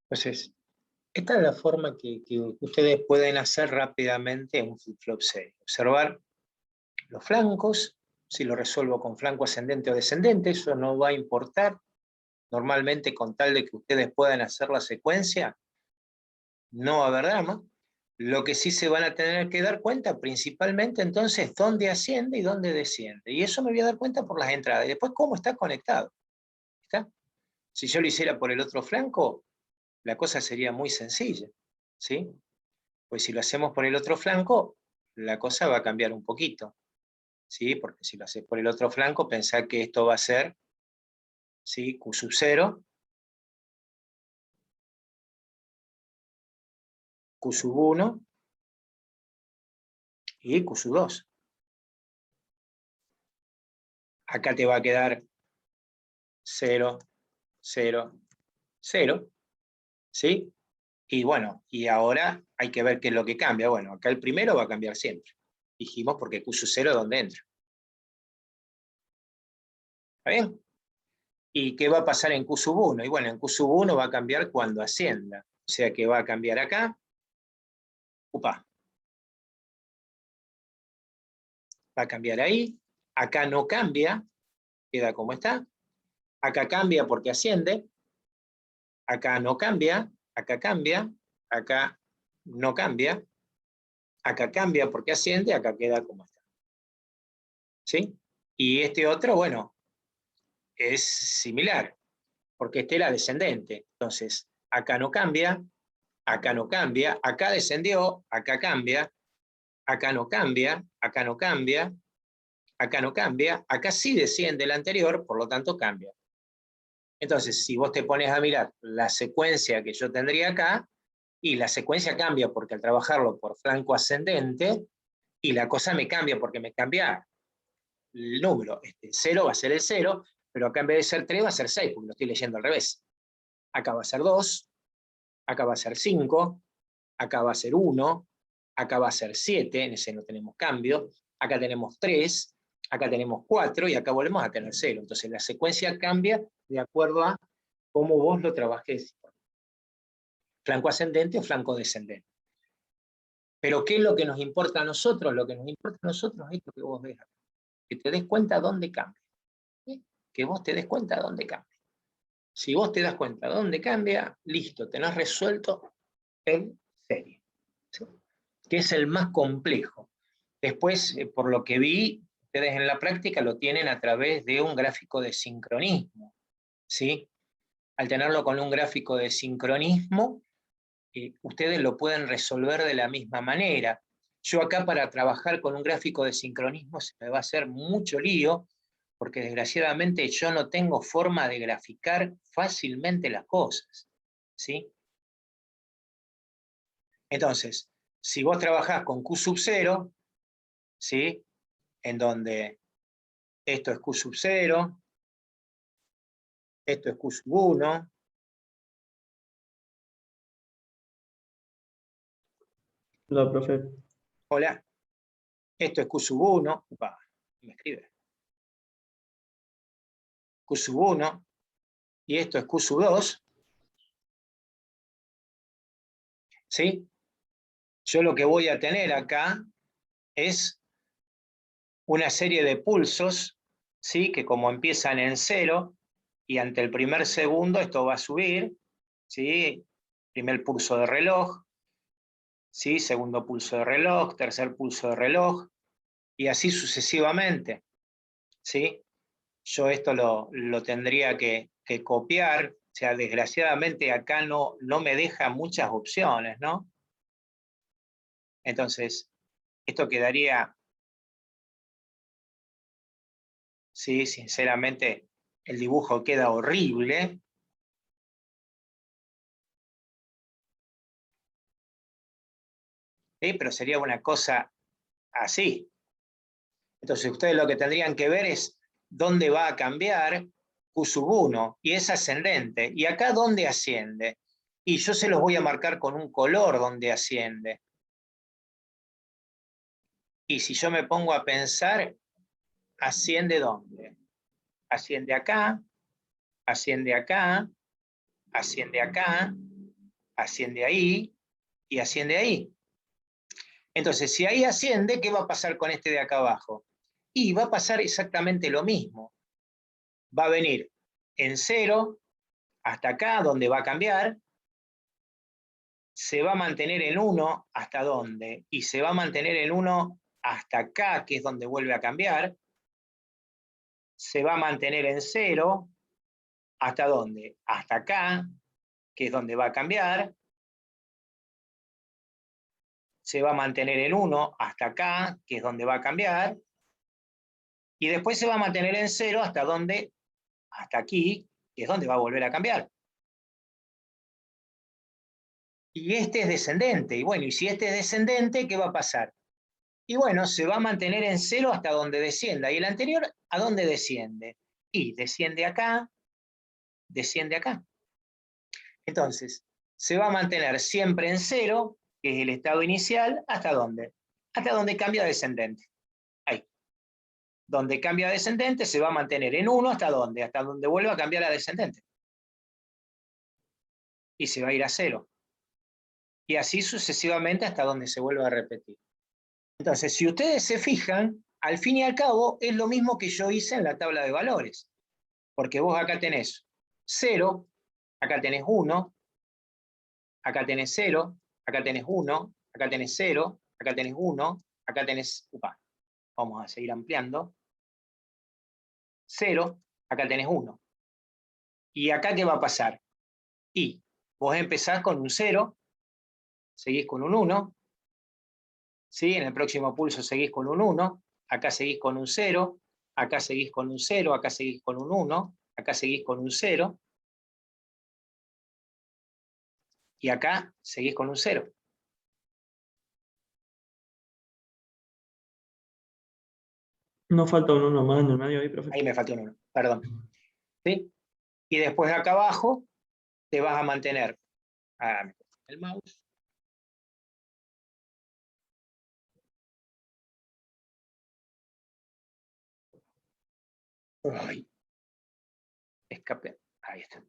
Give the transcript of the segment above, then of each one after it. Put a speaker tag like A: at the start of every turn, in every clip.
A: Entonces, esta es la forma que ustedes pueden hacer rápidamente un flip-flop serio. Observar los flancos, si lo resuelvo con flanco ascendente o descendente, eso no va a importar. Normalmente, con tal de que ustedes puedan hacer la secuencia, no va a haber drama. Lo que sí se van a tener que dar cuenta, principalmente, entonces, dónde asciende y dónde desciende. Y eso me voy a dar cuenta por las entradas. Y después, cómo está conectado. ¿Está? Si yo lo hiciera por el otro flanco, la cosa sería muy sencilla, ¿sí? Pues si lo hacemos por el otro flanco, la cosa va a cambiar un poquito, ¿sí? Porque si lo haces por el otro flanco, pensá que esto va a ser, ¿sí? Q sub 0, Q sub 1 y Q sub 2. Acá te va a quedar 0, 0, 0, ¿sí? Y bueno, y ahora hay que ver qué es lo que cambia. Bueno, acá el primero va a cambiar siempre. Dijimos porque Q sub 0 es donde entra. ¿Está bien? ¿Y qué va a pasar en Q sub 1? Y bueno, en Q sub 1 va a cambiar cuando ascienda. O sea que va a cambiar acá. Upa. Va a cambiar ahí. Acá no cambia. Queda como está. Acá cambia porque asciende. Acá no cambia. Acá cambia. Acá no cambia. Acá cambia porque asciende. Acá queda como está. ¿Sí? Y este otro, bueno, es similar. Porque este era descendente. Entonces, acá no cambia. Acá no cambia. Acá descendió. Acá cambia. Acá no cambia, acá no cambia, acá no cambia, acá sí desciende el anterior, por lo tanto cambia. Entonces, si vos te pones a mirar la secuencia que yo tendría acá, y la secuencia cambia porque al trabajarlo por flanco ascendente, y la cosa me cambia porque me cambia el número. 0 va a ser el 0, pero acá en vez de ser 3 va a ser 6, porque lo estoy leyendo al revés. Acá va a ser 2, acá va a ser 5, acá va a ser 1, acá va a ser 7, en ese no tenemos cambio, acá tenemos 3, acá tenemos 4 y acá volvemos a tener 0. Entonces la secuencia cambia de acuerdo a cómo vos lo trabajes, flanco ascendente o flanco descendente. Pero ¿qué es lo que nos importa a nosotros? Lo que nos importa a nosotros es lo que vos veas, que te des cuenta dónde cambia, ¿sí? Que vos te des cuenta dónde cambia. Si vos te das cuenta dónde cambia, listo, tenés resuelto el serie, ¿sí? Que es el más complejo. Después, por lo que vi, ustedes en la práctica lo tienen a través de un gráfico de sincronismo, ¿sí? Al tenerlo con un gráfico de sincronismo, ustedes lo pueden resolver de la misma manera. Yo acá para trabajar con un gráfico de sincronismo se me va a hacer mucho lío, porque desgraciadamente yo no tengo forma de graficar fácilmente las cosas, ¿sí? Entonces, si vos trabajás con Q sub 0, ¿sí? En donde esto es Q sub 0, esto es Q sub 1,
B: Hola, profe.
A: hola, esto es Q sub 1, upa, me escribe, Q sub 1, y esto es Q sub 2, ¿sí? Yo lo que voy a tener acá es una serie de pulsos, ¿sí? Que como empiezan en 0, y ante el primer segundo esto va a subir, ¿sí? Primer pulso de reloj, ¿sí? Segundo pulso de reloj, tercer pulso de reloj, y así sucesivamente, ¿sí? Yo esto lo tendría que copiar, o sea, desgraciadamente acá no me deja muchas opciones, ¿no? Entonces, esto quedaría, sí, sinceramente, el dibujo queda horrible. ¿Sí? Pero sería una cosa así. Entonces, ustedes lo que tendrían que ver es dónde va a cambiar Q sub 1, y es ascendente. ¿Y acá dónde asciende? Y yo se los voy a marcar con un color donde asciende. Y si yo me pongo a pensar, ¿asciende dónde? Asciende acá, asciende acá, asciende acá, asciende ahí y asciende ahí. Entonces, si ahí asciende, ¿qué va a pasar con este de acá abajo? Y va a pasar exactamente lo mismo. Va a venir en 0 hasta acá, donde va a cambiar, se va a mantener en 1 hasta dónde, y se va a mantener en 1 hasta acá, que es donde vuelve a cambiar, se va a mantener en 0 hasta dónde, hasta acá, que es donde va a cambiar, se va a mantener en 1 hasta acá, que es donde va a cambiar, y después se va a mantener en 0 hasta dónde, hasta aquí, que es donde va a volver a cambiar. Y este es descendente, y bueno, y si este es descendente, ¿qué va a pasar? Y bueno, se va a mantener en 0 hasta donde descienda. ¿Y el anterior a dónde desciende? Y desciende acá, desciende acá. Entonces, se va a mantener siempre en 0, que es el estado inicial, ¿hasta dónde? Hasta donde cambia a descendente. Ahí. Donde cambia a descendente se va a mantener en 1 ¿hasta dónde? Hasta donde vuelva a cambiar a descendente. Y se va a ir a 0. Y así sucesivamente hasta donde se vuelva a repetir. Entonces, si ustedes se fijan, al fin y al cabo es lo mismo que yo hice en la tabla de valores. Porque vos acá tenés 0, acá tenés 1, acá tenés 0, acá tenés 1, acá tenés 0, acá tenés 1, acá tenés... vamos a seguir ampliando. 0, acá tenés 1. ¿Y acá qué va a pasar? Y vos empezás con un 0, seguís con un 1, ¿sí? En el próximo pulso seguís con un 1, acá seguís con un 0, acá seguís con un 0, acá seguís con un 1, acá seguís con un 0, y acá seguís con un 0.
B: No falta un 1 más en el medio ahí, profe.
A: Ahí me faltó un 1, perdón. ¿Sí? Y después acá abajo te vas a mantener el mouse. Ay, escape. Ahí está.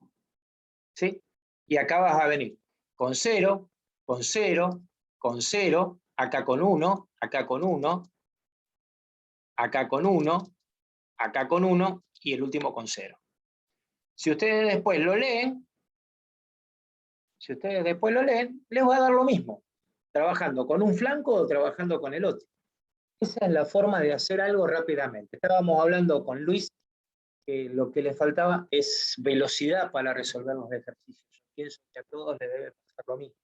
A: ¿Sí? Y acá vas a venir con 0, con 0, con 0, acá con 1, acá con 1, acá con 1, acá con 1 y el último con 0. Si ustedes después lo leen, les va a dar lo mismo, trabajando con un flanco o trabajando con el otro. Esa es la forma de hacer algo rápidamente. Estábamos hablando con Luis que lo que le faltaba es velocidad para resolver los ejercicios. Yo pienso que a todos les debe pasar lo mismo.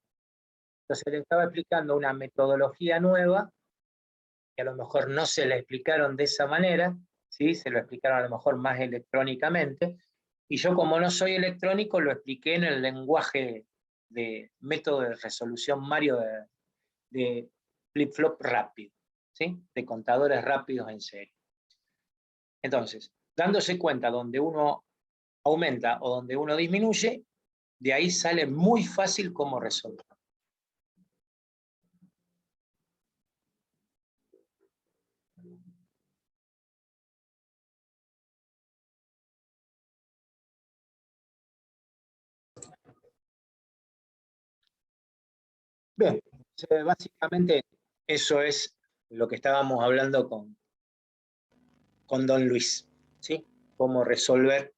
A: Entonces le estaba explicando una metodología nueva, que a lo mejor no se la explicaron de esa manera, ¿sí? Se lo explicaron a lo mejor más electrónicamente, y yo como no soy electrónico lo expliqué en el lenguaje de método de resolución Mario de flip-flop rápido, ¿sí? De contadores rápidos en serie. Entonces, dándose cuenta donde uno aumenta o donde uno disminuye, de ahí sale muy fácil cómo resolver. Bien, básicamente eso es lo que estábamos hablando con Don Luis, ¿sí? Cómo resolver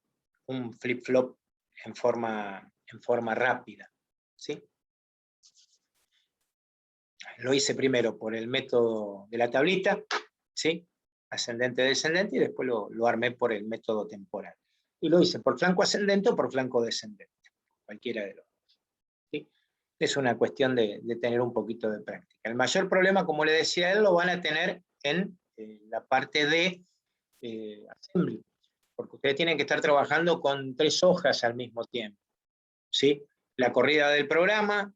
A: un flip-flop en forma rápida, ¿sí? Lo hice primero por el método de la tablita, ¿sí? Ascendente-descendente, y después lo armé por el método temporal. Y lo hice por flanco ascendente o por flanco descendente, cualquiera de los dos, ¿sí? Es una cuestión de tener un poquito de práctica. El mayor problema, como le decía él, lo van a tener en la parte de assembly, porque ustedes tienen que estar trabajando con 3 hojas al mismo tiempo, ¿sí? La corrida del programa,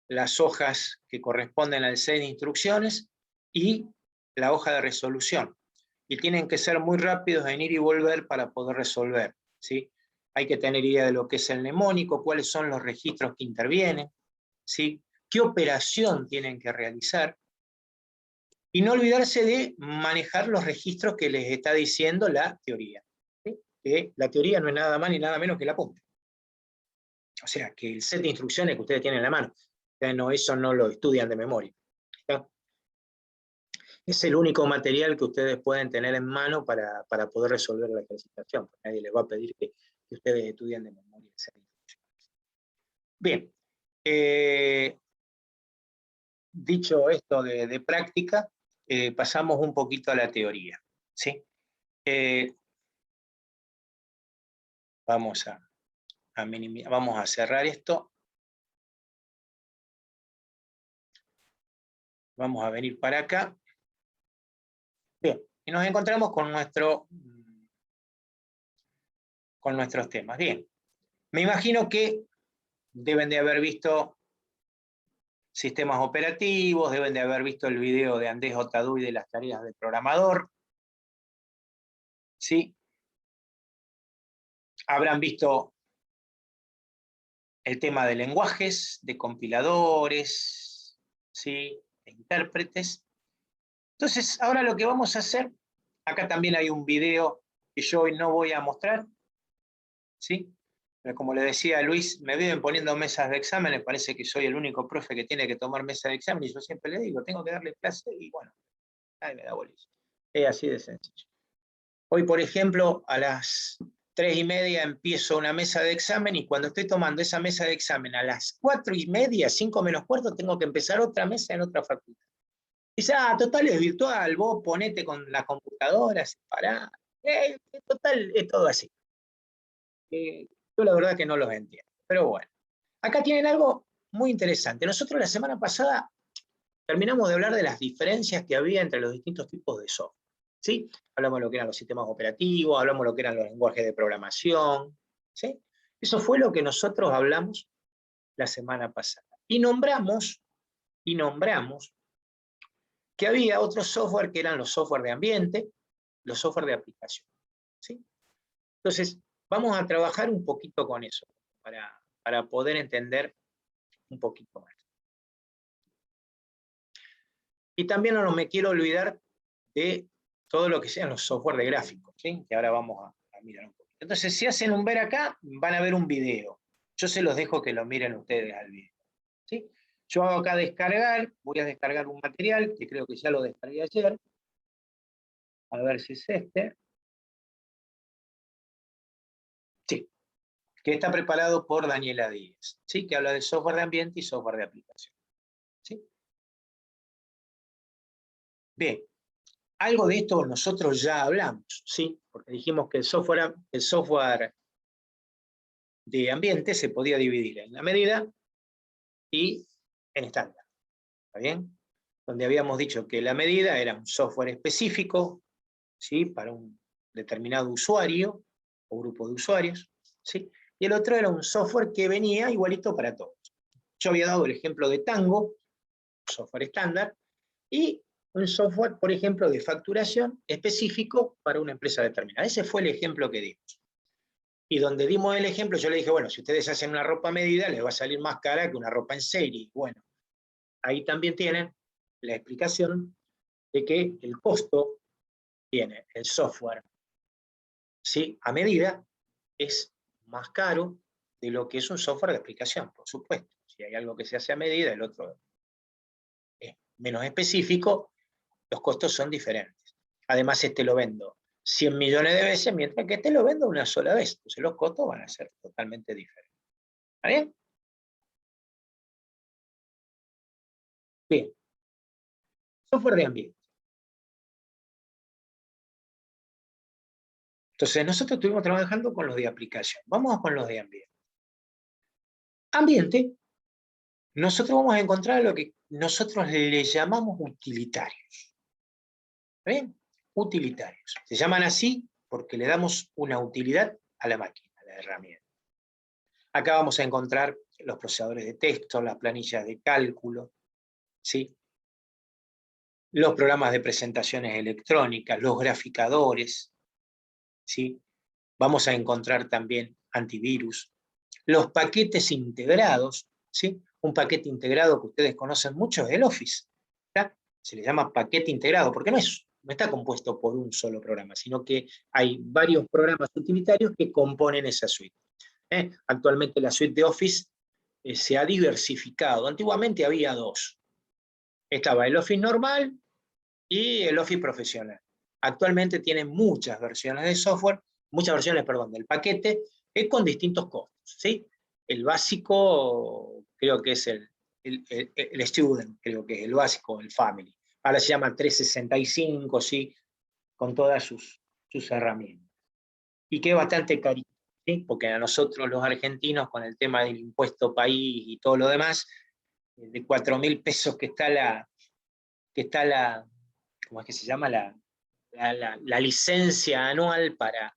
A: las hojas que corresponden al set de instrucciones y la hoja de resolución. Y tienen que ser muy rápidos en ir y volver para poder resolver, ¿sí? Hay que tener idea de lo que es el mnemónico, cuáles son los registros que intervienen, ¿sí? Qué operación tienen que realizar. Y no olvidarse de manejar los registros que les está diciendo la teoría, ¿sí? Que la teoría no es nada más ni nada menos que la punta. O sea, que el set de instrucciones que ustedes tienen en la mano. No, eso no lo estudian de memoria. ¿Está? Es el único material que ustedes pueden tener en mano para poder resolver la ejercitación. Nadie les va a pedir que ustedes estudien de memoria el set de instrucciones. Bien. Dicho esto de práctica, pasamos un poquito a la teoría. ¿Sí? Vamos a cerrar esto. Vamos a venir para acá. Bien, y nos encontramos con nuestros temas. Bien, me imagino que deben de haber visto sistemas operativos, deben de haber visto el video de Andrés Otaduy de las tareas del programador. ¿Sí? Habrán visto el tema de lenguajes, de compiladores, ¿sí? De intérpretes. Entonces, ahora lo que vamos a hacer, acá también hay un video que yo hoy no voy a mostrar, ¿sí? Pero como le decía a Luis, me viven poniendo mesas de exámenes, parece que soy el único profe que tiene que tomar mesa de examen, y yo siempre le digo, tengo que darle clase, y bueno, nadie me da bolilla. Es así de sencillo. Hoy, por ejemplo, a las 3:30 empiezo una mesa de examen, y cuando estoy tomando esa mesa de examen a las 4:30, 5 menos cuarto, tengo que empezar otra mesa en otra facultad. Dice, total es virtual, vos ponete con la computadora, separá. Total, es todo así. Yo la verdad que no los entiendo, pero bueno. Acá tienen algo muy interesante. Nosotros la semana pasada terminamos de hablar de las diferencias que había entre los distintos tipos de software. ¿Sí? Hablamos de lo que eran los sistemas operativos, hablamos de lo que eran los lenguajes de programación. ¿Sí? Eso fue lo que nosotros hablamos la semana pasada. Y nombramos que había otros software que eran los software de ambiente, los software de aplicación. ¿Sí? Entonces, vamos a trabajar un poquito con eso, para poder entender un poquito más. Y también no me quiero olvidar de todo lo que sean los software de gráficos, ¿sí? Que ahora vamos a mirar un poquito. Entonces, si hacen un ver acá, van a ver un video. Yo se los dejo que lo miren ustedes al video. ¿Sí? Yo hago acá descargar, voy a descargar un material, que creo que ya lo descargué ayer. A ver si es este. Sí, que está preparado por Daniela Díez, ¿sí? Que habla de software de ambiente y software de aplicación. ¿Sí? Bien, algo de esto nosotros ya hablamos, ¿sí? Porque dijimos que el software de ambiente se podía dividir en la medida y en estándar. ¿Está bien? Donde habíamos dicho que la medida era un software específico, ¿sí? Para un determinado usuario o grupo de usuarios, ¿sí? Y el otro era un software que venía igualito para todos. Yo había dado el ejemplo de Tango, software estándar, y un software, por ejemplo, de facturación específico para una empresa determinada. Ese fue el ejemplo que dimos. Y donde dimos el ejemplo, yo le dije, bueno, si ustedes hacen una ropa a medida, les va a salir más cara que una ropa en serie. Bueno, ahí también tienen la explicación de que el costo tiene el software, ¿sí? A medida es más caro de lo que es un software de aplicación, por supuesto. Si hay algo que se hace a medida, el otro es menos específico, los costos son diferentes. Además, este lo vendo 100 millones de veces, mientras que este lo vendo una sola vez. Entonces los costos van a ser totalmente diferentes. ¿Está bien? Bien. Software de ambiente. Entonces, nosotros estuvimos trabajando con los de aplicación. Vamos con los de ambiente. Ambiente, nosotros vamos a encontrar lo que nosotros le llamamos utilitarios. ¿Está bien? Utilitarios. Se llaman así porque le damos una utilidad a la máquina, a la herramienta. Acá vamos a encontrar los procesadores de texto, las planillas de cálculo, ¿sí? Los programas de presentaciones electrónicas, los graficadores, ¿sí? Vamos a encontrar también antivirus, los paquetes integrados, ¿sí? Un paquete integrado que ustedes conocen mucho es el Office, ¿tá? Se le llama paquete integrado porque no está compuesto por un solo programa, sino que hay varios programas utilitarios que componen esa suite. Actualmente la suite de Office se ha diversificado. Antiguamente había dos. Estaba el Office normal y el Office profesional. Actualmente tienen muchas versiones de software, muchas versiones, perdón, del paquete, con distintos costos, ¿sí? El básico creo que es el Student, creo que es el básico, el Family. Ahora se llama 365, ¿sí? Con todas sus herramientas. Y que es bastante carito, ¿sí? Porque a nosotros los argentinos, con el tema del impuesto país y todo lo demás, de 4.000 pesos que está la, ¿cómo es que se llama? La licencia anual para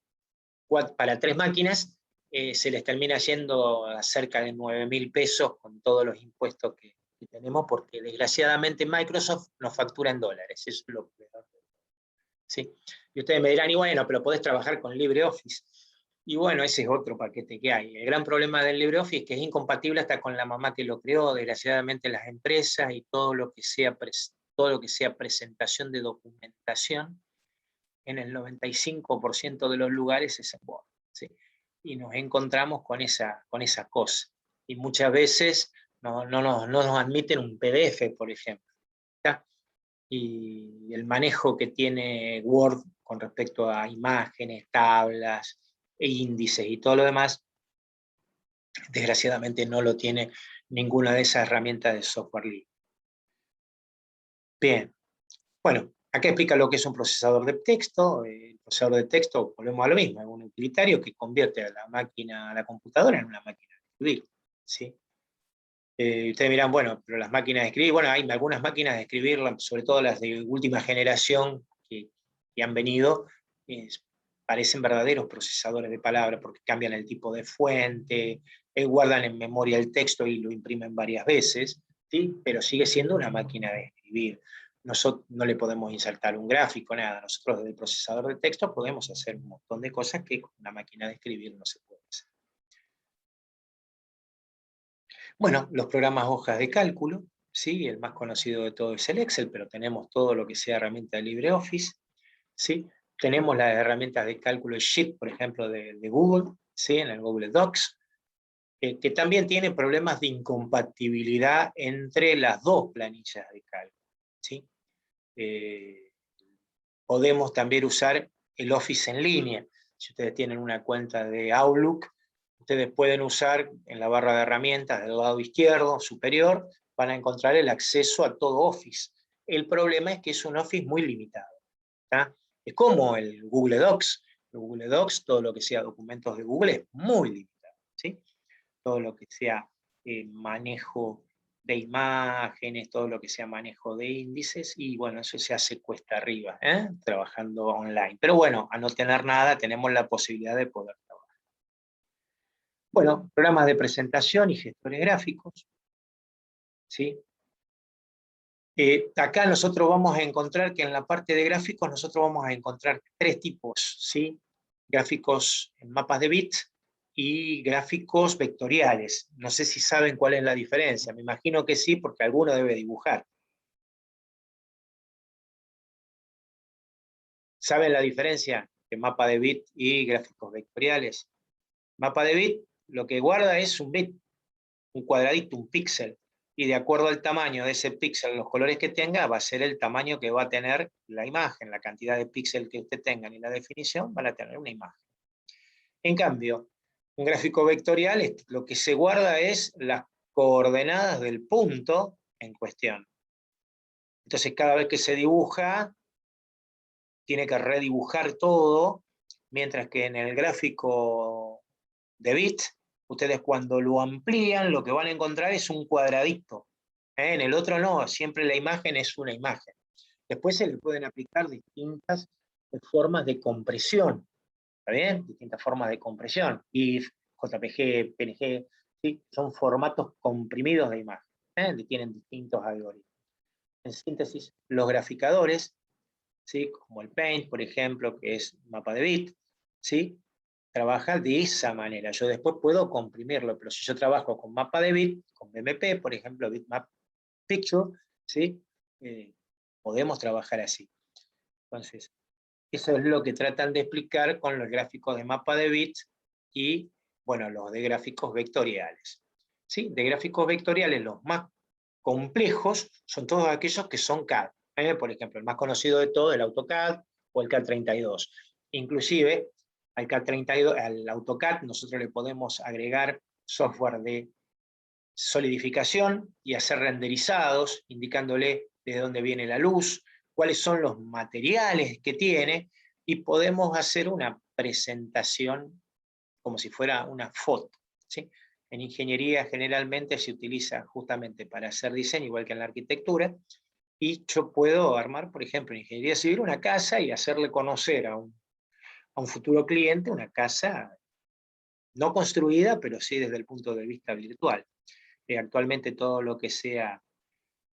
A: 3 máquinas, se les termina yendo a cerca de 9.000 pesos con todos los impuestos que tenemos, porque desgraciadamente Microsoft nos factura en dólares, eso es lo peor. ¿Sí? Y ustedes me dirán, y bueno, pero podés trabajar con LibreOffice. Y bueno, ese es otro paquete que hay. El gran problema del LibreOffice es que es incompatible hasta con la mamá que lo creó, desgraciadamente las empresas y todo lo que sea presentación de documentación, en el 95% de los lugares es en Word, ¿sí? Y nos encontramos con esa cosa. Y muchas veces no nos admiten un PDF, por ejemplo. ¿Está? Y el manejo que tiene Word con respecto a imágenes, tablas, e índices y todo lo demás, desgraciadamente no lo tiene ninguna de esas herramientas de software libre. Bien, bueno, acá explica lo que es un procesador de texto. El procesador de texto, volvemos a lo mismo, es un utilitario que convierte a la computadora en una máquina de escribir, ¿sí? Ustedes dirán, bueno, pero las máquinas de escribir, bueno, hay algunas máquinas de escribir, sobre todo las de última generación que han venido, parecen verdaderos procesadores de palabras porque cambian el tipo de fuente, guardan en memoria el texto y lo imprimen varias veces, ¿sí? Pero sigue siendo una máquina de escribir. Nosotros no le podemos insertar un gráfico, nada. Nosotros desde el procesador de texto podemos hacer un montón de cosas que con una máquina de escribir no se puede hacer. Bueno, los programas hojas de cálculo, ¿sí? El más conocido de todos es el Excel, pero tenemos todo lo que sea herramienta de LibreOffice, ¿sí? Tenemos las herramientas de cálculo Sheet, por ejemplo, de Google, ¿sí? En el Google Docs, que también tiene problemas de incompatibilidad entre las dos planillas de cálculo, ¿sí? Podemos también usar el Office en línea. Si ustedes tienen una cuenta de Outlook, ustedes pueden usar en la barra de herramientas del lado izquierdo superior, van a encontrar el acceso a todo Office. El problema es que es un Office muy limitado, ¿tá? Es como el Google Docs. El Google Docs, todo lo que sea documentos de Google, es muy limitado, ¿sí? Todo lo que sea manejo de imágenes, todo lo que sea manejo de índices, y bueno, eso se hace cuesta arriba, trabajando online. Pero bueno, a no tener nada, tenemos la posibilidad de poder trabajar. Bueno, programas de presentación y gestores gráficos, ¿sí? Acá nosotros vamos a encontrar que en la parte de gráficos nosotros vamos a encontrar 3 tipos, ¿sí? Gráficos en mapas de bits y gráficos vectoriales. No sé si saben cuál es la diferencia, me imagino que sí, porque alguno debe dibujar. ¿Saben la diferencia entre mapa de bit y gráficos vectoriales? Mapa de bit lo que guarda es un bit, un cuadradito, un píxel, y de acuerdo al tamaño de ese píxel, los colores que tenga, va a ser el tamaño que va a tener la imagen, la cantidad de píxel que usted tenga y la definición, van a tener una imagen. En cambio, un gráfico vectorial, lo que se guarda es las coordenadas del punto en cuestión. Entonces, cada vez que se dibuja, tiene que redibujar todo, mientras que en el gráfico de bit, ustedes cuando lo amplían, lo que van a encontrar es un cuadradito. En el otro no, siempre la imagen es una imagen. Después se le pueden aplicar distintas formas de compresión, ¿está bien? Distintas formas de compresión, GIF, JPG, PNG, ¿sí? Son formatos comprimidos de imagen, que tienen distintos algoritmos. En síntesis, los graficadores, ¿sí? Como el Paint, por ejemplo, que es mapa de bit, ¿sí? Trabaja de esa manera. Yo después puedo comprimirlo, pero si yo trabajo con mapa de bit, con BMP, por ejemplo, Bitmap Picture, ¿sí? Podemos trabajar así. Entonces, eso es lo que tratan de explicar con los gráficos de mapa de bits y Bueno, los de gráficos vectoriales. ¿Sí? De gráficos vectoriales, los más complejos son todos aquellos que son CAD. Por ejemplo, el más conocido de todo, el AutoCAD o el CAD32. Inclusive, al CAD32, al AutoCAD, nosotros le podemos agregar software de solidificación y hacer renderizados, indicándole de dónde viene la luz, cuáles son los materiales que tiene, y podemos hacer una presentación como si fuera una foto. ¿Sí? En ingeniería generalmente se utiliza justamente para hacer diseño, igual que en la arquitectura, y yo puedo armar, por ejemplo, en ingeniería civil, una casa y hacerle conocer a un futuro cliente una casa no construida, pero sí desde el punto de vista virtual. Actualmente todo lo que sea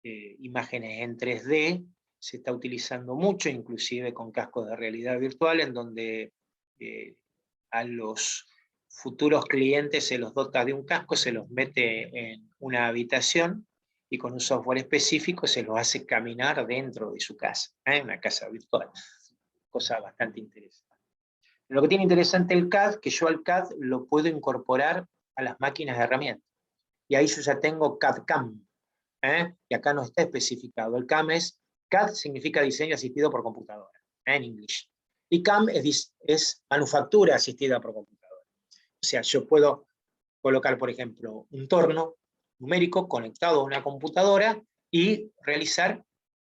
A: imágenes en 3D se está utilizando mucho, inclusive con cascos de realidad virtual, en donde a los futuros clientes se los dota de un casco, se los mete en una habitación y con un software específico se los hace caminar dentro de su casa, una casa virtual. Cosa bastante interesante. Lo que tiene interesante el CAD, que yo al CAD lo puedo incorporar a las máquinas de herramientas. Y ahí yo ya tengo CAD-CAM, y acá no está especificado. El CAM es, CAD significa diseño asistido por computadora, en inglés. Y CAM es manufactura asistida por computadora. O sea, yo puedo colocar, por ejemplo, un torno numérico conectado a una computadora y realizar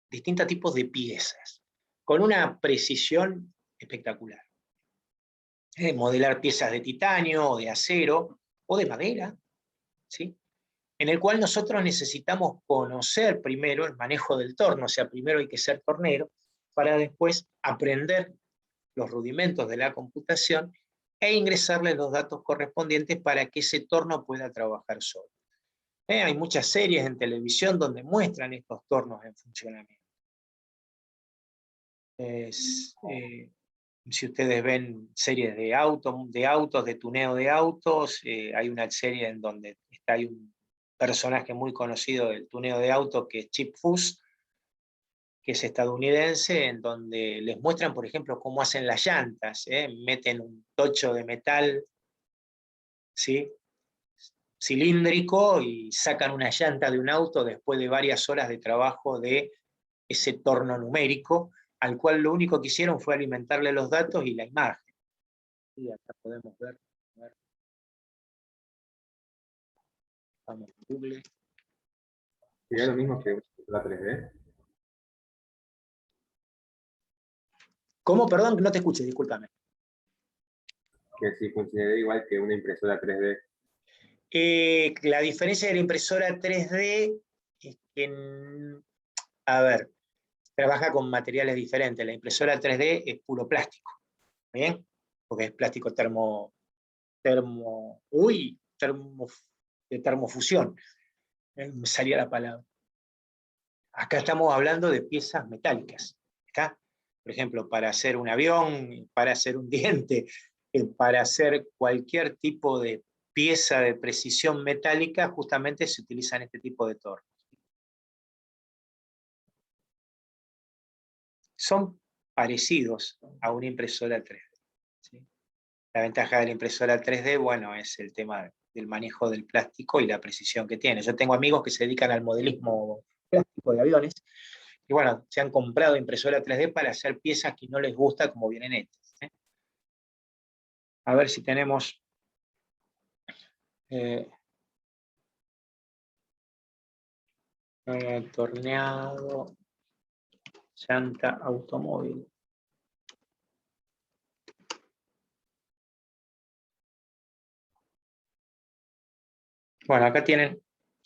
A: distintos tipos de piezas, con una precisión espectacular. Modelar piezas de titanio, o de acero, o de madera, ¿sí? En el cual nosotros necesitamos conocer primero el manejo del torno, o sea, primero hay que ser tornero, para después aprender los rudimentos de la computación e ingresarle los datos correspondientes para que ese torno pueda trabajar solo. Hay muchas series en televisión donde muestran estos tornos en funcionamiento. Si ustedes ven series de autos, de tuneo de autos, hay una serie en donde hay un personaje muy conocido del tuneo de autos que es Chip Foose, que es estadounidense, en donde les muestran, por ejemplo, cómo hacen las llantas, meten un tocho de metal, ¿sí?, cilíndrico y sacan una llanta de un auto después de varias horas de trabajo de ese torno numérico, al cual lo único que hicieron fue alimentarle los datos y la imagen. Y acá podemos ver. Vamos a Google.
C: ¿Sería lo mismo que la 3D?
A: ¿Cómo? Perdón, no te escuché, discúlpame.
C: Que si considera igual que una impresora 3D.
A: La diferencia de la impresora 3D es que, a ver, trabaja con materiales diferentes. La impresora 3D es puro plástico, ¿bien? Porque es plástico de termofusión. Me salía la palabra. Acá estamos hablando de piezas metálicas. ¿Está? Por ejemplo, para hacer un avión, para hacer un diente, para hacer cualquier tipo de pieza de precisión metálica, justamente se utilizan este tipo de tornos. Son parecidos a una impresora 3D. ¿Sí? La ventaja de la impresora 3D, bueno, es el tema del manejo del plástico y la precisión que tiene. Yo tengo amigos que se dedican al modelismo plástico de aviones, y bueno, se han comprado impresora 3D para hacer piezas que no les gusta como vienen hechas. A ver si tenemos... torneado, llanta, automóvil. Bueno, acá tienen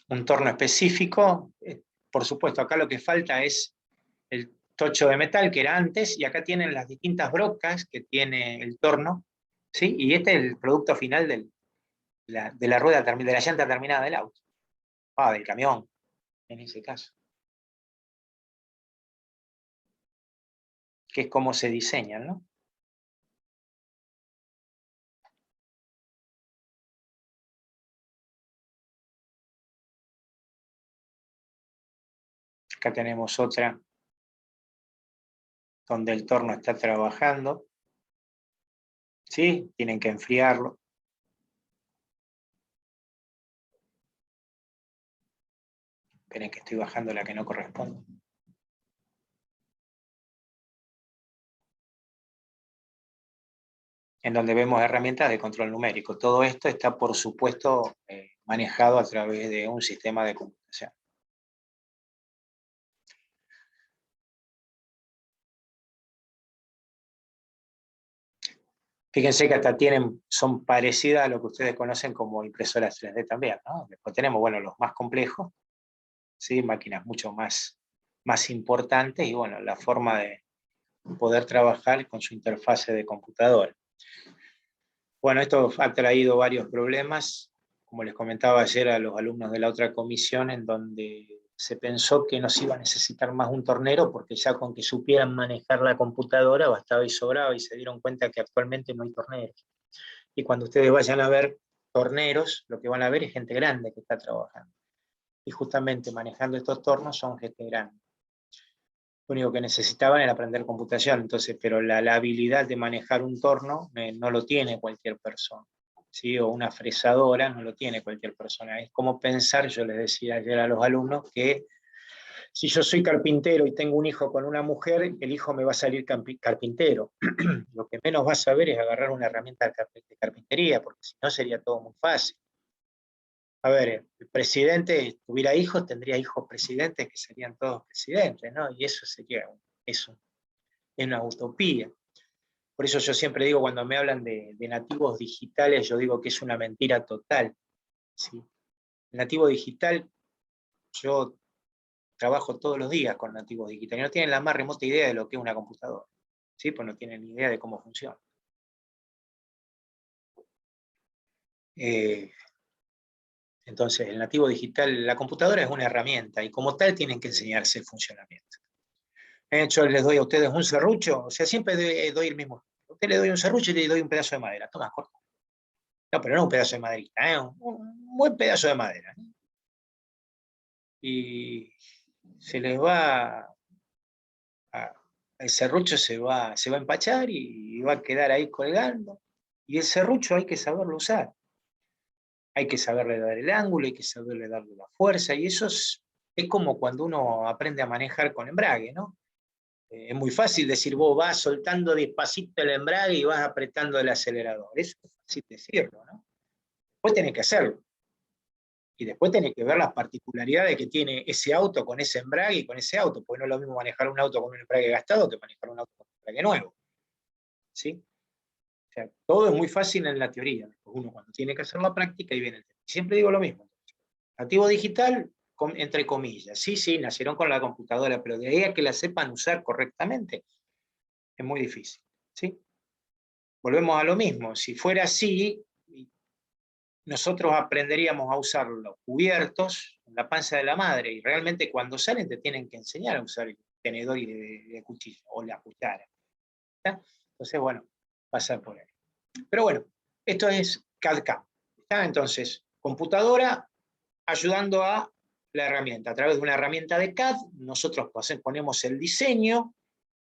A: un torno específico. Por supuesto, acá lo que falta es el tocho de metal que era antes, y acá tienen las distintas brocas que tiene el torno, ¿sí? Y este es el producto final de la rueda, de la llanta terminada del auto. Del camión, en ese caso. Que es como se diseñan, ¿no? Acá tenemos otra donde el torno está trabajando. ¿Sí? Tienen que enfriarlo. Esperen que estoy bajando la que no corresponde. En donde vemos herramientas de control numérico. Todo esto está, por supuesto, manejado a través de un sistema de computación. Fíjense que hasta son parecidas a lo que ustedes conocen como impresoras 3D también, ¿no? Después tenemos, bueno, los más complejos, ¿sí? Máquinas mucho más importantes y, bueno, la forma de poder trabajar con su interfase de computadora. Bueno, esto ha traído varios problemas, como les comentaba ayer a los alumnos de la otra comisión, en donde se pensó que no se iba a necesitar más un tornero, porque ya con que supieran manejar la computadora bastaba y sobraba, y se dieron cuenta que actualmente no hay torneros. Y cuando ustedes vayan a ver torneros, lo que van a ver es gente grande que está trabajando. Y justamente manejando estos tornos son gente grande. Lo único que necesitaban era aprender computación, entonces, pero la habilidad de manejar un torno no lo tiene cualquier persona, ¿sí? O una fresadora no lo tiene cualquier persona. Es como pensar, yo les decía ayer a los alumnos, que si yo soy carpintero y tengo un hijo con una mujer, el hijo me va a salir carpintero. Lo que menos va a saber es agarrar una herramienta de carpintería, porque si no sería todo muy fácil. A ver, el presidente tuviera hijos, tendría hijos presidentes que serían todos presidentes, ¿no? Y eso sería es una utopía. Por eso yo siempre digo, cuando me hablan de nativos digitales, yo digo que es una mentira total, ¿sí? El nativo digital, yo trabajo todos los días con nativos digitales, no tienen la más remota idea de lo que es una computadora, ¿sí? Pues no tienen ni idea de cómo funciona. Entonces, el nativo digital, la computadora es una herramienta, y como tal tienen que enseñarse el funcionamiento. Yo les doy a ustedes un serrucho, o sea, siempre doy el mismo. A usted le doy un serrucho y le doy un pedazo de madera. Toma, corta. No, pero no un pedazo de maderita, un buen pedazo de madera. Y se les va, el serrucho se va a empachar y va a quedar ahí colgando. Y el serrucho hay que saberlo usar. Hay que saberle dar el ángulo, hay que saberle darle la fuerza, y eso es como cuando uno aprende a manejar con embrague, ¿no? Es muy fácil decir, vos vas soltando despacito el embrague y vas apretando el acelerador. Eso es fácil decirlo, ¿no? Después tenés que hacerlo. Y después tenés que ver las particularidades que tiene ese auto con ese embrague y con ese auto, porque no es lo mismo manejar un auto con un embrague gastado que manejar un auto con un embrague nuevo. ¿Sí? O sea, todo es muy fácil en la teoría. Uno cuando tiene que hacer la práctica y viene el tema. Siempre digo lo mismo. Nativo digital, entre comillas. Sí, nacieron con la computadora, pero de ahí a que la sepan usar correctamente, es muy difícil. ¿Sí? Volvemos a lo mismo. Si fuera así, nosotros aprenderíamos a usar los cubiertos en la panza de la madre, y realmente cuando salen te tienen que enseñar a usar el tenedor y de cuchillo, o la cuchara. ¿Está? Entonces, bueno, pasar por ahí. Pero bueno, esto es CAD-CAM. Entonces, computadora ayudando a la herramienta. A través de una herramienta de CAD, nosotros ponemos el diseño,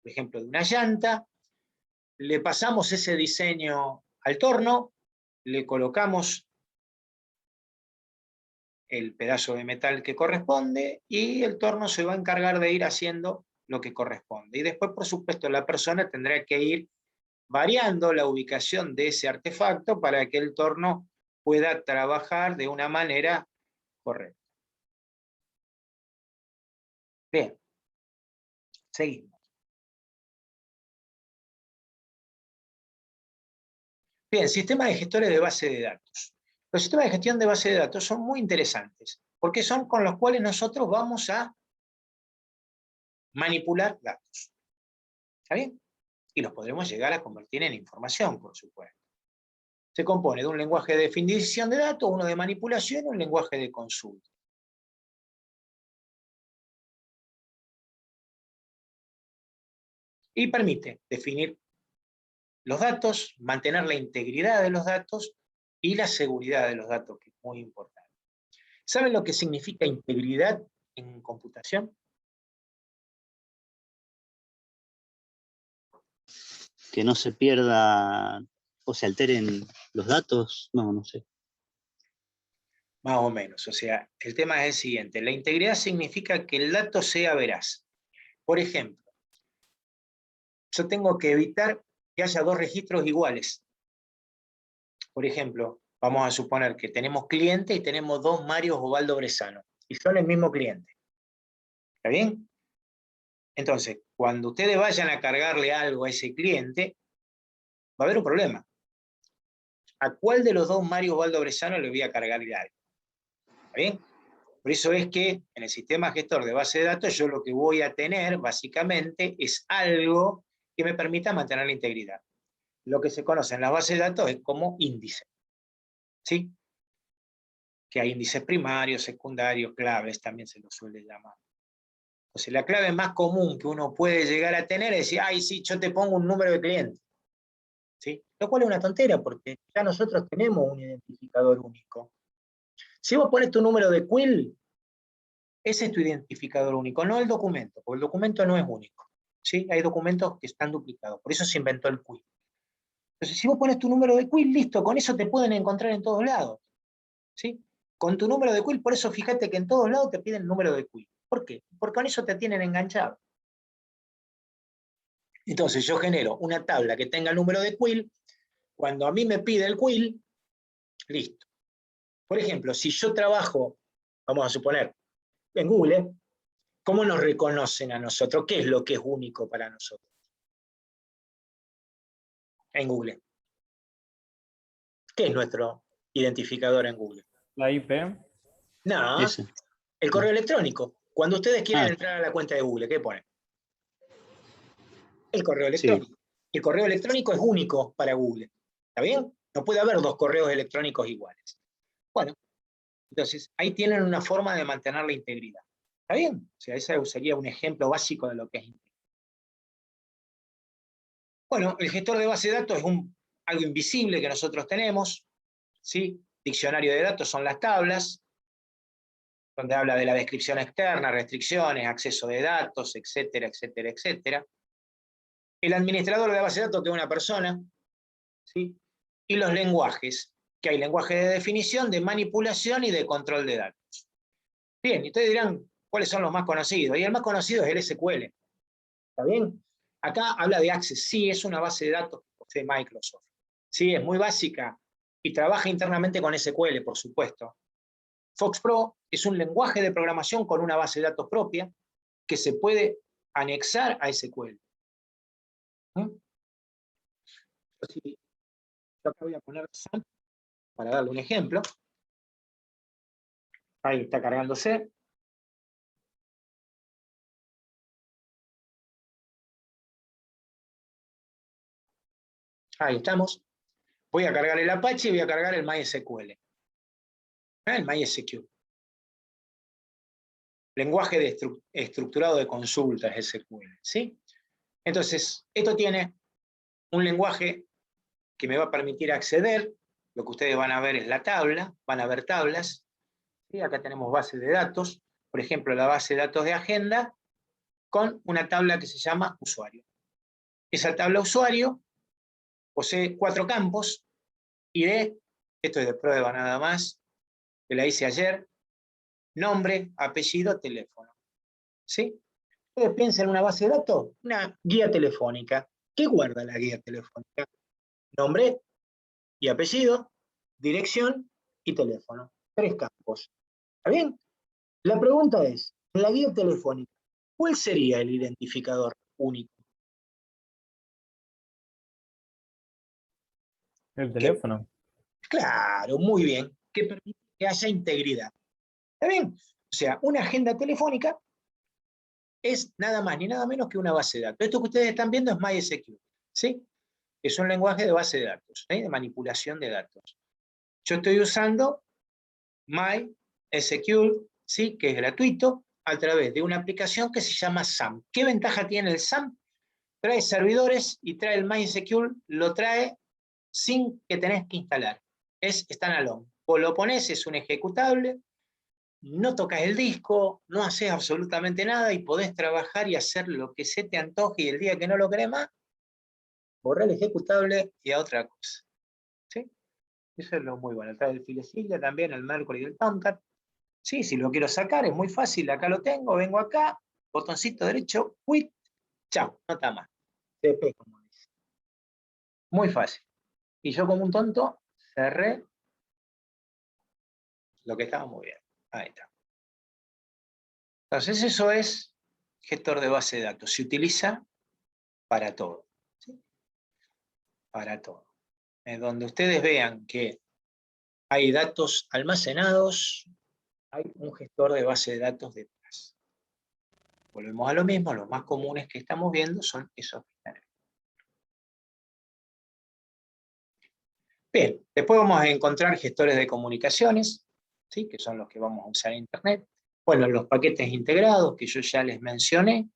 A: por ejemplo, de una llanta, le pasamos ese diseño al torno, le colocamos el pedazo de metal que corresponde, y el torno se va a encargar de ir haciendo lo que corresponde. Y después, por supuesto, la persona tendrá que ir variando la ubicación de ese artefacto para que el torno pueda trabajar de una manera correcta. Bien, seguimos. Bien, sistema de gestores de base de datos. Los sistemas de gestión de base de datos son muy interesantes, porque son con los cuales nosotros vamos a manipular datos. ¿Está bien? Y los podremos llegar a convertir en información, por supuesto. Se compone de un lenguaje de definición de datos, uno de manipulación y un lenguaje de consulta. Y permite definir los datos, mantener la integridad de los datos y la seguridad de los datos, que es muy importante. ¿Saben lo que significa integridad en computación?
D: Que no se pierda o se alteren los datos, no sé.
A: Más o menos. O sea, el tema es el siguiente. La integridad significa que el dato sea veraz. Por ejemplo, yo tengo que evitar que haya dos registros iguales. Por ejemplo, vamos a suponer que tenemos cliente y tenemos dos Marios Ovaldo Bresano, y son el mismo cliente. ¿Está bien? Entonces, cuando ustedes vayan a cargarle algo a ese cliente, va a haber un problema. ¿A cuál de los dos Mario Ovaldo Bresano le voy a cargarle algo? ¿Está bien? Por eso es que en el sistema gestor de base de datos yo lo que voy a tener básicamente es algo que me permita mantener la integridad. Lo que se conoce en las bases de datos es como índice. ¿Sí? Que hay índices primarios, secundarios, claves, también se los suele llamar. Entonces la clave más común que uno puede llegar a tener es decir, ay, sí, yo te pongo un número de cliente. ¿Sí? Lo cual es una tontera, porque ya nosotros tenemos un identificador único. Si vos pones tu número de quill, ese es tu identificador único, no el documento, porque el documento no es único. ¿Sí? Hay documentos que están duplicados, por eso se inventó el quill. Entonces, si vos pones tu número de quill, listo, con eso te pueden encontrar en todos lados. ¿Sí? Con tu número de quill, por eso fíjate que en todos lados te piden el número de quill. ¿Por qué? Porque con eso te tienen enganchado. Entonces yo genero una tabla que tenga el número de quill, cuando a mí me pide el quill, listo. Por ejemplo, si yo trabajo, vamos a suponer, en Google, ¿cómo nos reconocen a nosotros? ¿Qué es lo que es único para nosotros? En Google. ¿Qué es nuestro identificador en Google?
B: La IP.
A: No,
D: Ese.
A: el correo electrónico. Cuando ustedes quieren
D: Ah,
A: entrar a la cuenta de Google, ¿qué ponen? El correo
D: sí.
A: electrónico. El correo electrónico es único para Google. ¿Está bien? No puede haber dos correos electrónicos iguales. Bueno, entonces ahí tienen una forma de mantener la integridad. ¿Está bien? O sea, ese sería un ejemplo básico de lo que es integridad. Bueno, el gestor de base de datos es algo invisible que nosotros tenemos. ¿Sí? Diccionario de datos son las tablas, donde habla de la descripción externa, restricciones, acceso de datos, etcétera, etcétera, etcétera. El administrador de la base de datos, que es una persona, ¿sí? Y los lenguajes, que hay lenguaje de definición, de manipulación y de control de datos. Bien, y ustedes dirán, ¿cuáles son los más conocidos? Y el más conocido es el SQL. ¿Está bien? Acá habla de Access, sí, es una base de datos que posee Microsoft. Sí, es muy básica y trabaja internamente con SQL, por supuesto. FoxPro es un lenguaje de programación con una base de datos propia que se puede anexar a SQL. Yo acá voy a poner SAMP para darle un ejemplo. Ahí está cargándose. Ahí estamos. Voy a cargar el Apache y voy a cargar el MySQL. El MySQL. Lenguaje estructurado de consultas, SQL. ¿Sí? Entonces, esto tiene un lenguaje que me va a permitir acceder. Lo que ustedes van a ver es la tabla. Van a ver tablas. ¿Sí? Acá tenemos bases de datos. Por ejemplo, la base de datos de agenda con una tabla que se llama usuario. Esa tabla usuario posee 4 campos. ID, esto es de prueba nada más, que la hice ayer, nombre, apellido, teléfono. ¿Sí? Ustedes piensan en una base de datos, una guía telefónica. ¿Qué guarda la guía telefónica? Nombre y apellido, dirección y teléfono. 3 campos. ¿Está bien? La pregunta es, en la guía telefónica, ¿cuál sería el identificador único?
B: El teléfono.
A: Claro, muy bien, que permite que haya integridad. ¿Está bien? O sea, una agenda telefónica es nada más ni nada menos que una base de datos. Esto que ustedes están viendo es MySQL, ¿sí? Es un lenguaje de base de datos, ¿sí? De manipulación de datos. Yo estoy usando MySQL, ¿sí? Que es gratuito, a través de una aplicación que se llama SAMP. ¿Qué ventaja tiene el SAMP? Trae servidores y trae el MySQL, lo trae sin que tenés que instalar. Es standalone. Vos lo ponés, es un ejecutable, no tocas el disco, no haces absolutamente nada y podés trabajar y hacer lo que se te antoje, y el día que no lo querés más, borrar el ejecutable y a otra cosa. ¿Sí? Eso es lo muy bueno. Está el Filecilla también, el Mercury y el Tomcat. Sí, si lo quiero sacar es muy fácil. Acá lo tengo, vengo acá, botoncito derecho, quit, chao, no está más. TP, como dice. Muy fácil. Y yo como un tonto cerré lo que estaba muy bien. Ahí está. Entonces eso es gestor de base de datos. Se utiliza para todo. ¿Sí? Para todo. Donde ustedes vean que hay datos almacenados, hay un gestor de base de datos detrás. Volvemos a lo mismo, los más comunes que estamos viendo son esos que están ahí. Bien, después vamos a encontrar gestores de comunicaciones, ¿sí? Que son los que vamos a usar en Internet. Bueno, los paquetes integrados, que yo ya les mencioné.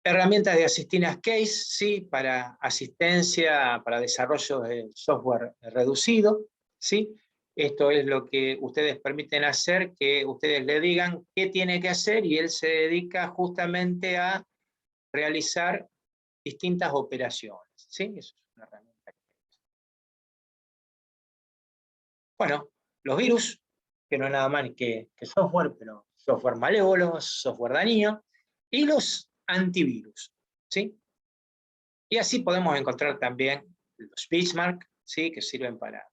A: Herramientas de Assistina Case, ¿sí? Para asistencia, para desarrollo de software reducido, ¿sí? Esto es lo que ustedes permiten hacer, que ustedes le digan qué tiene que hacer y él se dedica justamente a realizar distintas operaciones, ¿sí? Eso es una herramienta. Bueno, los virus, que no es nada más que software, pero software malévolo, software dañino, y los antivirus, ¿sí? Y así podemos encontrar también los benchmark, ¿sí? Que sirven para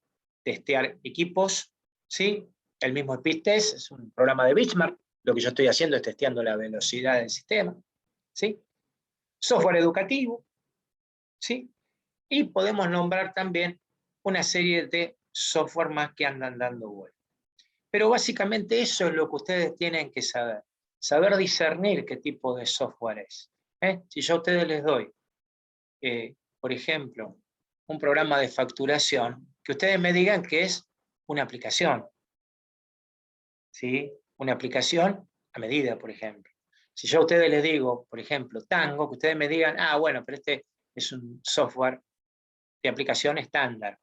A: testear equipos, ¿sí? El mismo Speedtest es un programa de benchmark, lo que yo estoy haciendo es testeando la velocidad del sistema, ¿sí? Software educativo, ¿sí? Y podemos nombrar también una serie de software más que andan dando vueltas. Pero básicamente eso es lo que ustedes tienen que saber. Saber discernir qué tipo de software es. Si yo a ustedes les doy, por ejemplo, un programa de facturación, que ustedes me digan que es una aplicación. ¿Sí? Una aplicación a medida, por ejemplo. Si yo a ustedes les digo, por ejemplo, Tango, que ustedes me digan, ah, bueno, pero este es un software de aplicación estándar.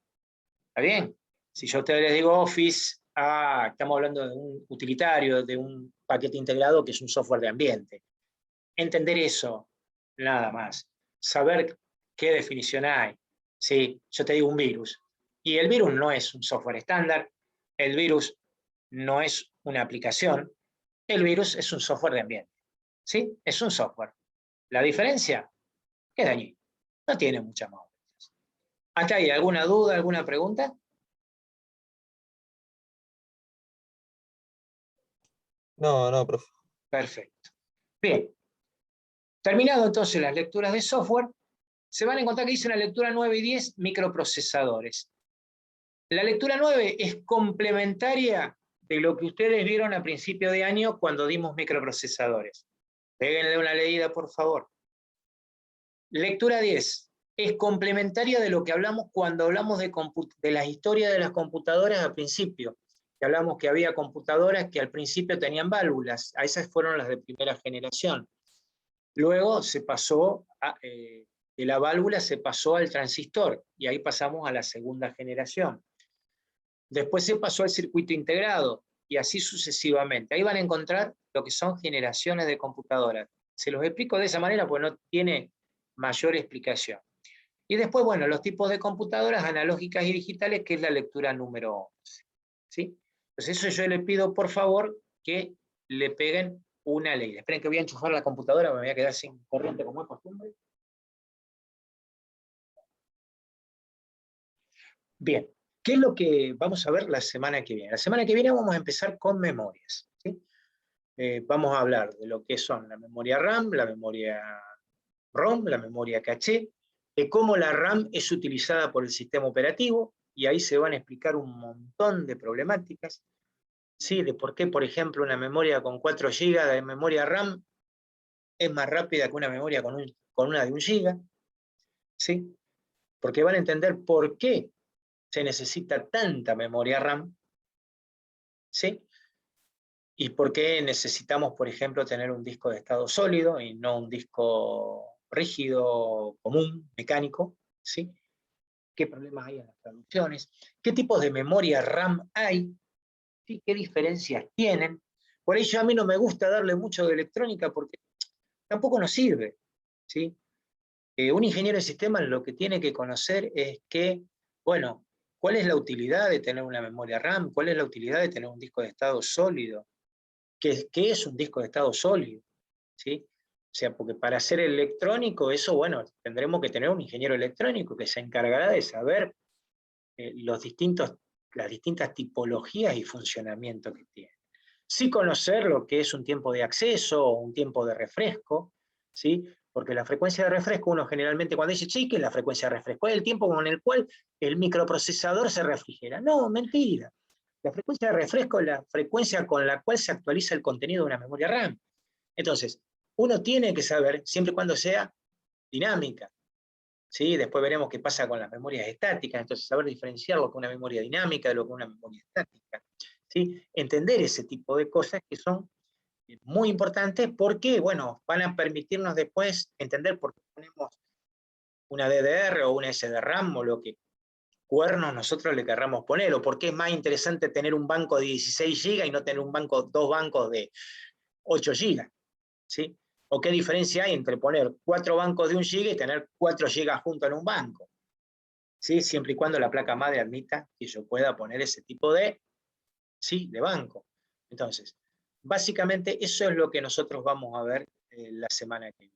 A: ¿Está bien? Si yo a ustedes les digo Office, estamos hablando de un utilitario, de un paquete integrado que es un software de ambiente. Entender eso, nada más. Saber qué definición hay. ¿Sí? Yo te digo un virus. Y el virus no es un software estándar, el virus no es una aplicación, el virus es un software de ambiente. ¿Sí? Es un software. La diferencia queda allí. No tiene mucha más. ¿Acá hay alguna duda, alguna pregunta?
E: No, profe.
A: Perfecto. Bien. Terminado entonces las lecturas de software, se van a encontrar que dice en la lectura 9 y 10, microprocesadores. La lectura 9 es complementaria de lo que ustedes vieron a principio de año cuando dimos microprocesadores. Péguenle una leída, por favor. Lectura 10 es complementaria de lo que hablamos cuando hablamos de la historia de las computadoras al principio. Que hablamos que había computadoras que al principio tenían válvulas. A esas fueron las de primera generación. Luego se pasó, de la válvula se pasó al transistor, y ahí pasamos a la segunda generación. Después se pasó al circuito integrado, y así sucesivamente. Ahí van a encontrar lo que son generaciones de computadoras. Se los explico de esa manera porque no tiene mayor explicación. Y después, bueno, los tipos de computadoras analógicas y digitales, que es la lectura número 11. ¿Sí? Entonces eso yo les pido, por favor, que le peguen una ley. Esperen que voy a enchufar la computadora, me voy a quedar sin corriente como es costumbre. Bien, ¿qué es lo que vamos a ver la semana que viene? La semana que viene vamos a empezar con memorias. ¿Sí? Vamos a hablar de lo que son la memoria RAM, la memoria ROM, la memoria caché, de cómo la RAM es utilizada por el sistema operativo, y ahí se van a explicar un montón de problemáticas. ¿Sí? De por qué, por ejemplo, una memoria con 4 GB de memoria RAM es más rápida que una memoria con una de 1 GB. ¿Sí? Porque van a entender por qué se necesita tanta memoria RAM, ¿sí? Y por qué necesitamos, por ejemplo, tener un disco de estado sólido y no un disco rígido, común, mecánico, ¿sí? ¿Qué problemas hay en las traducciones? ¿Qué tipos de memoria RAM hay? ¿Sí? ¿Qué diferencias tienen? Por ello a mí no me gusta darle mucho de electrónica porque tampoco nos sirve, ¿sí? Un ingeniero de sistemas lo que tiene que conocer es que, bueno, ¿cuál es la utilidad de tener una memoria RAM? ¿Cuál es la utilidad de tener un disco de estado sólido? ¿Qué es un disco de estado sólido? ¿Sí? O sea, porque para ser electrónico, eso, bueno, tendremos que tener un ingeniero electrónico que se encargará de saber las distintas tipologías y funcionamiento que tiene. Sí conocer lo que es un tiempo de acceso o un tiempo de refresco, ¿sí? Porque la frecuencia de refresco, uno generalmente cuando dice, sí, ¿qué es la frecuencia de refresco? Es el tiempo con el cual el microprocesador se refrigera. No, mentira. La frecuencia de refresco es la frecuencia con la cual se actualiza el contenido de una memoria RAM. Entonces, uno tiene que saber, siempre y cuando sea dinámica, ¿sí? Después veremos qué pasa con las memorias estáticas, entonces saber diferenciar lo que es una memoria dinámica de lo que es una memoria estática, ¿sí? Entender ese tipo de cosas que son muy importantes porque, bueno, van a permitirnos después entender por qué tenemos una DDR o una SDRAM o lo que cuernos nosotros le querramos poner, o por qué es más interesante tener un banco de 16 GB y no tener dos bancos de 8 GB, ¿sí? ¿O qué diferencia hay entre poner 4 bancos de 1 GB y tener 4 GB juntos en un banco? ¿Sí? Siempre y cuando la placa madre admita que yo pueda poner ese tipo de, ¿sí? de banco. Entonces, básicamente eso es lo que nosotros vamos a ver la semana que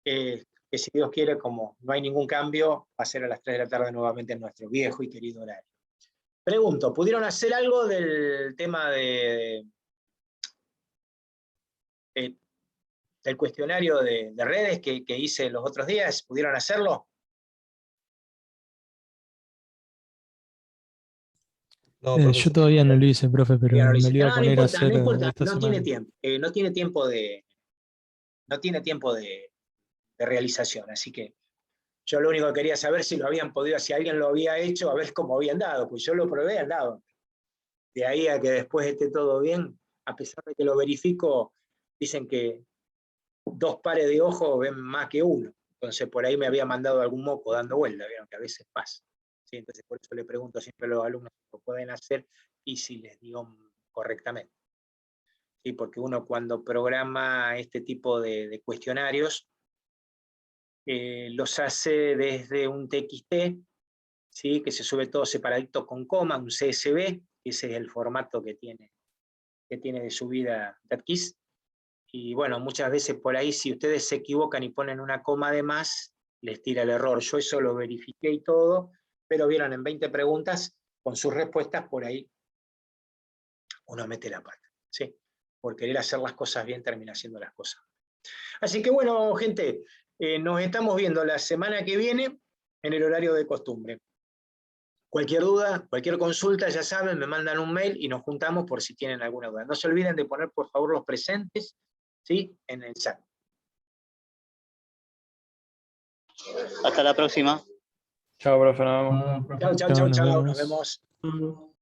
A: viene. Que si Dios quiere, como no hay ningún cambio, va a ser a las 3 de la tarde nuevamente en nuestro viejo y querido horario. Pregunto, ¿pudieron hacer algo del tema del cuestionario de redes que hice los otros días? ¿Pudieron hacerlo?
E: No, profe.
B: Yo todavía no lo hice, profe, pero
A: No,
B: me lo iba a
A: no
B: poner a
A: importa,
B: hacer
A: no importa,
B: esta
A: no tiene
B: semana.
A: tiempo, no tiene tiempo de realización, así que yo lo único que quería saber si lo habían podido, si alguien lo había hecho, a ver cómo habían dado, pues yo lo probé, han dado. De ahí a que después esté todo bien, a pesar de que lo verifico, dicen que 2 pares de ojos ven más que uno, entonces por ahí me había mandado algún moco dando vuelta, vieron que a veces pasa. ¿Sí? Entonces por eso le pregunto siempre a los alumnos si lo pueden hacer y si les digo correctamente. ¿Sí? Porque uno cuando programa este tipo de cuestionarios, los hace desde un TXT, ¿sí? Que se sube todo separadito con coma, un CSV, ese es el formato que tiene de subida DATKIS. Y bueno, muchas veces por ahí, si ustedes se equivocan y ponen una coma de más, les tira el error. Yo eso lo verifiqué y todo, pero vieron, en 20 preguntas, con sus respuestas, por ahí uno mete la pata, ¿sí? Por querer hacer las cosas bien, termina haciendo las cosas. Así que bueno, gente, nos estamos viendo la semana que viene en el horario de costumbre. Cualquier duda, cualquier consulta, ya saben, me mandan un mail y nos juntamos por si tienen alguna duda. No se olviden de poner, por favor, los presentes, ¿sí? En el chat.
D: Hasta la próxima.
B: Chao, profe, nos vemos.
A: Chau, chau,
B: Chao,
A: chau,
B: nos
A: chau,
B: vemos.
A: nos vemos.